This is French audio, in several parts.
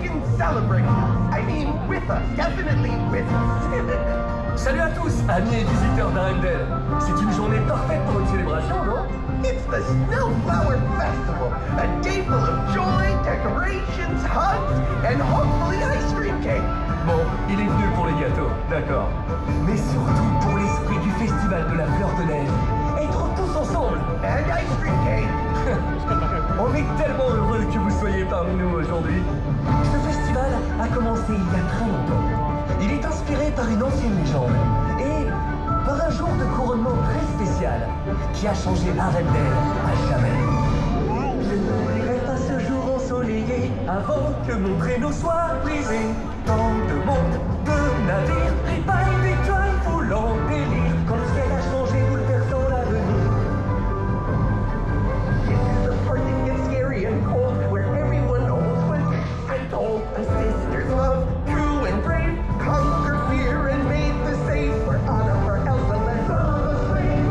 can celebrate. I mean, with us, definitely with us. Salut à tous, amis et visiteurs d'Arendelle. C'est une journée parfaite pour une célébration, non? It's the Snowflower Festival, a day full of joy, decorations, hugs, and hopefully ice cream cake. Bon, il est venu pour les gâteaux, d'accord. Mais surtout pour l'esprit du festival de la Fleur de Nieve. Être tous ensemble. And ice cream cake. On est tellement heureux que vous soyez parmi nous aujourd'hui. Ce festival a commencé il y a très longtemps. Il est inspiré par une ancienne légende et par un jour de couronnement très spécial qui a changé Arendelle à jamais. Je n'oublierai pas ce jour ensoleillé avant que mon traîneau soit brisé. Tant de monde, de navires, ripailles, victoires, foulant délire. Quand le ciel a changé, bouleversant l'avenir. This is the part that gets scary and cold, where everyone knows was and told. A sister's love, true and brave, conquer fear and made the safe. Where Anna for Elsa led all the slave.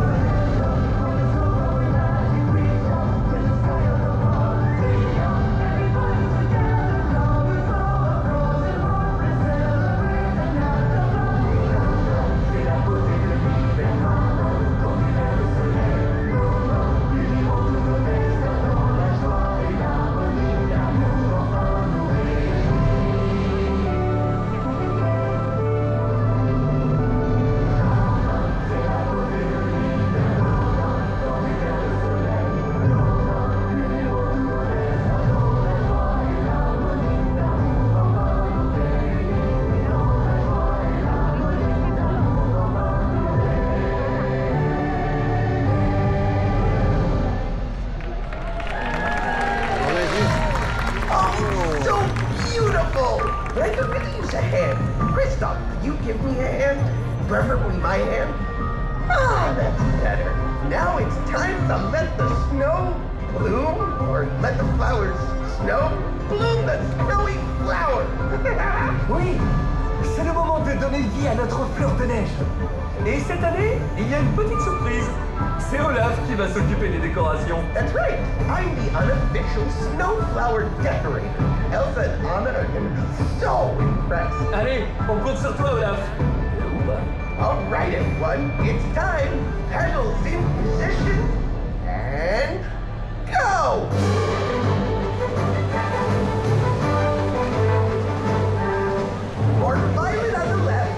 So beautiful! But I could really use a hand. Kristoff, could you give me a hand? Preferably my hand. Ah, that's better. Now it's time to let the snow bloom, or let the flowers snow bloom the snowy flower. Oui, c'est le moment de donner vie à notre fleur de neige. Et cette année, il y a une petite surprise. C'est Olaf qui va s'occuper des décorations. That's right. I'm the unofficial snowflower decorator. Elsa and Anna are going to be so impressed. Allez, on compte sur toi, Olaf. Ou pas. All right, everyone, it's time. Pedals in position and go! More violet on the left,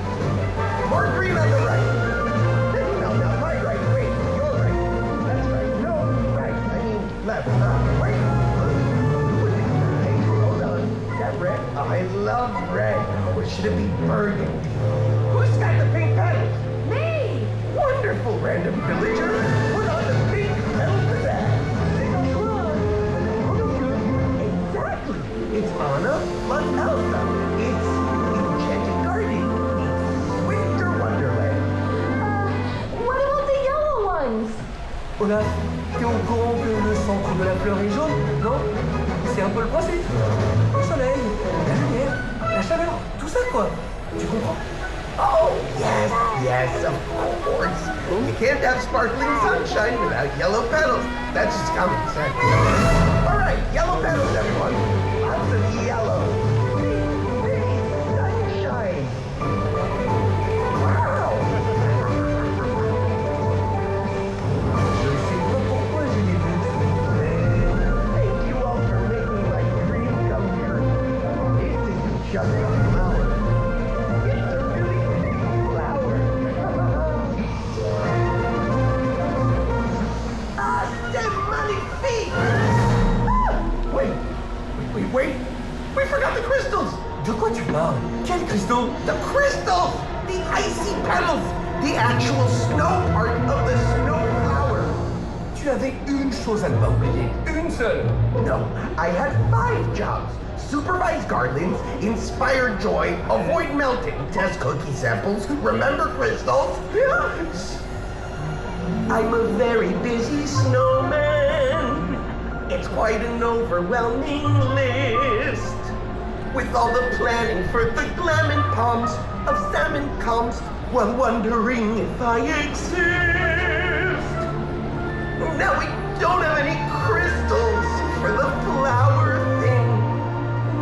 more green on the right. No, not my right. Wait, your right. That's right. No, right. I mean left. Wait. Hold on. Is that red? I love red. Or should it be burgundy? Who's got the pink petals? Me! Wonderful, random villager. Put on the pink petal for that. Exactly. It's Anna plus Elsa. It's Enchanted Garden. It's Winter Wonderland. What about the yellow ones? Olaf, t'es au courant que le centre de la fleur est jaune, non? C'est un peu le principe. Le soleil, la lumière, la chaleur, tout ça quoi. Tu comprends? Oh, yes, of course. You can't have sparkling sunshine without yellow petals. That's just common sense. All right, yellow petals, everyone. Lots of yellow. Big sunshine. Wow. Je sais pas pourquoi j'ai des doutes. Thank you all for making my dream come true. This isn't just a flower. It's a really big flower. Ah, c'est magnifique! Ah! Wait. We forgot the crystals. De quoi tu parles? Quel cristaux? The crystals! The icy petals! The actual snow part of the snow flower. Tu avais une chose à ne pas oublier. Une seule. No, I had 5 jobs. Supervise garlands, inspire joy, avoid melting, test cookie samples, remember crystals. Yes. I'm a very busy snowman. It's quite an overwhelming list. With all the planning for the glam and palms of salmon calms, while wondering if I exist. Now we don't have any crystals for the flower thing.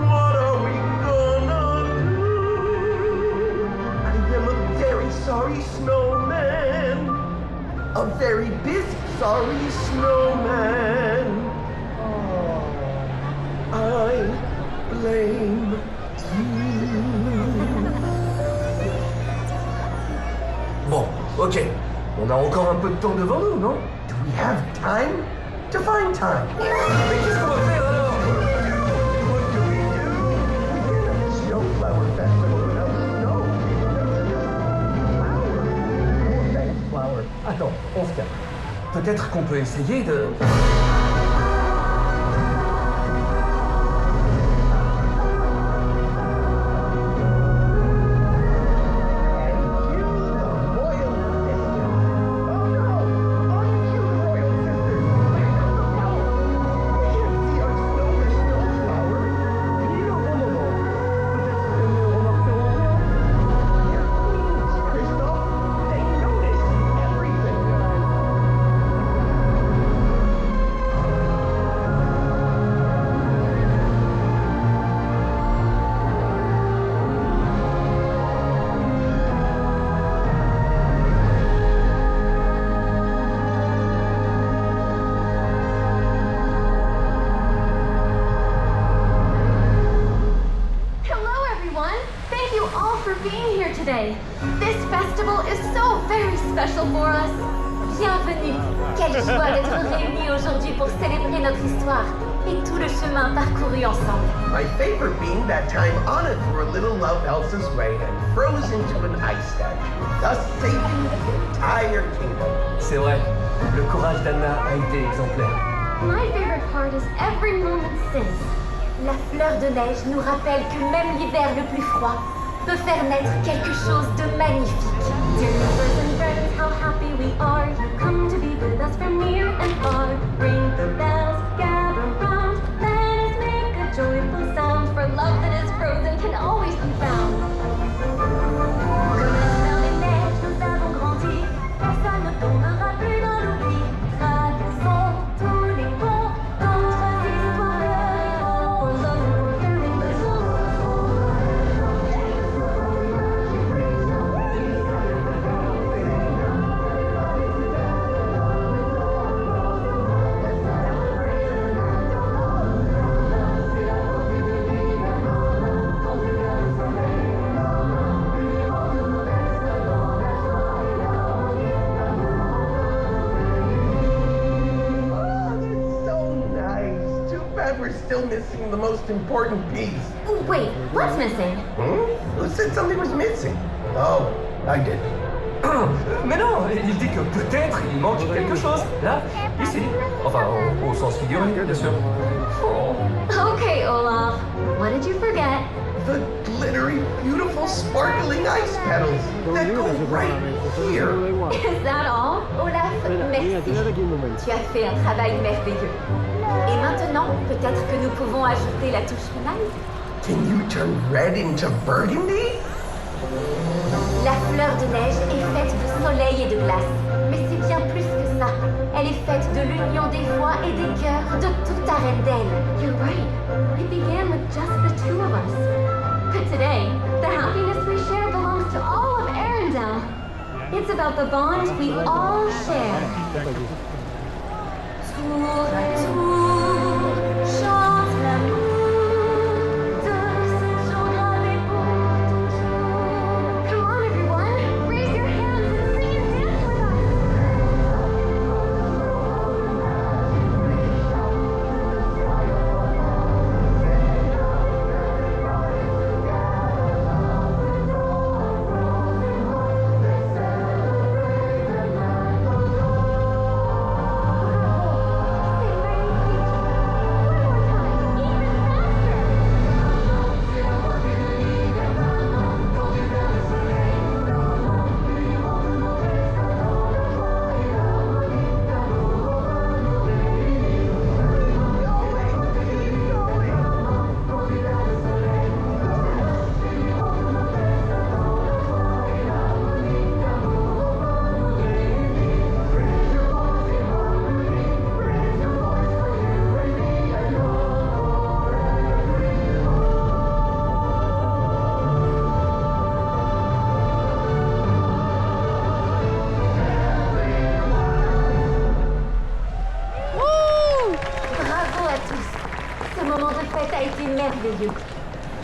What are we very busy. Sorry, snowman. I blame you. Bon, ok. On a encore un peu de temps devant nous, non? Do we have time? Define time. Mais qu'est-ce qu'on va faire alors? What do we do? Snowflower festival without snow. Flower. Attends, on se calme. Peut-être qu'on peut essayer de... today. This festival is so very special for us. Bienvenue. Quelle joie d'être réunis aujourd'hui pour célébrer notre histoire et tout le chemin parcouru ensemble. My favorite being that time Anna threw a little love Elsa's way and froze into an ice statue, thus saving the entire kingdom. C'est vrai, le courage d'Anna a été exemplaire. My favorite part is every moment since. La fleur de neige nous rappelle que même l'hiver le plus froid peut faire naître quelque chose de magnifique. Dear neighbors and friends, how happy we are. You come to be with us from near and far. Ring the bells, gather round. Let us make a joyful sound. For love that is frozen can always be found. Comme la fleur de neige, nous avons grandi. Personne ne tombera plus dans l'oubli. Traversons tous les ponts. D'autres histoires fleuriront. For love and forgetting the soul. We're still missing the most important piece. Wait, what's missing? Who said something was missing? Oh, I did. Mais non, il dit que peut-être il manque quelque chose. Là, ici. Enfin, au sens figuré, bien sûr. Oh. Okay, Olaf. What did you forget? The glittery, beautiful, sparkling ice petals that go right here. Is that all? Olaf, merci. Tu as fait un travail merveilleux. Et maintenant, peut-être que nous pouvons ajouter la touche finale? Can you turn red into burgundy? La fleur de neige est faite de soleil et de glace. Mais c'est bien plus que ça. Elle est faite de l'union des voix et des cœurs de toute Arendelle. You're right. It began with just the two of us. But today, the happiness we share belongs to all of Arendelle. It's about the bond we all share. Tour à tour, chante l'amour de ce jour gravé pour toujours. Come on, everyone, raise your hands and sing and dance with us.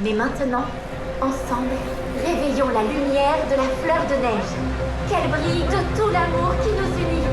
Mais maintenant, ensemble, réveillons la lumière de la fleur de neige. Qu'elle brille de tout l'amour qui nous unit.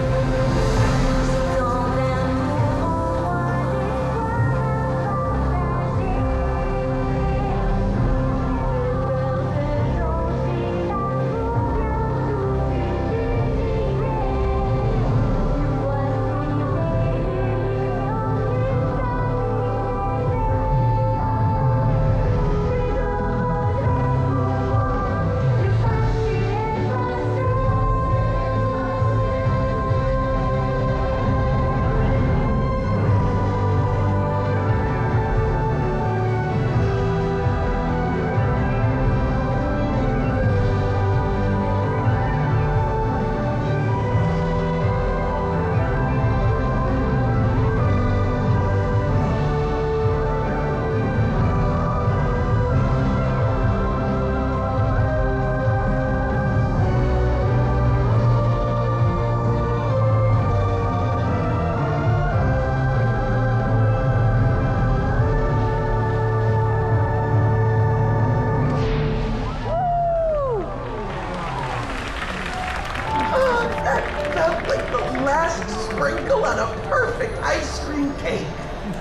sprinkle on a perfect ice cream cake.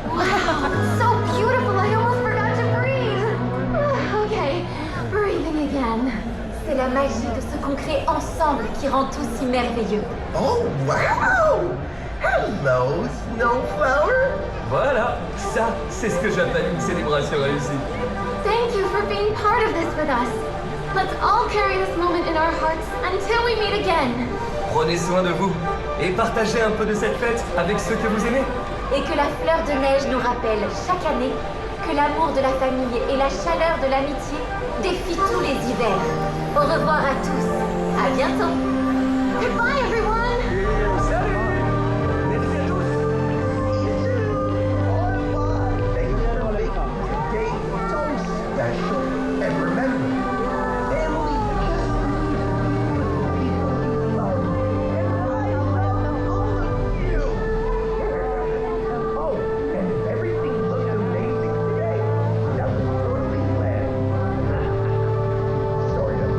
Wow, so beautiful, I almost forgot to breathe. Okay, breathing again. C'est la magie de ce qu'on crée ensemble qui rend tout si merveilleux. Oh, wow! Hello, Snowflower. Voilà, ça, c'est ce que j'appelle une célébration réussie. Thank you for being part of this with us. Let's all carry this moment in our hearts until we meet again. Prenez soin de vous et partagez un peu de cette fête avec ceux que vous aimez. Et que la fleur de neige nous rappelle chaque année que l'amour de la famille et la chaleur de l'amitié défient tous les hivers. Au revoir à tous. À bientôt. Goodbye everyone. Salut! Merci à tous! Thank you for making today so special. And remember, family just people you love. And I love all of you. Oh, and if everything looked amazing today, that was totally planned. Sort of.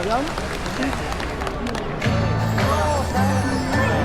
Bye.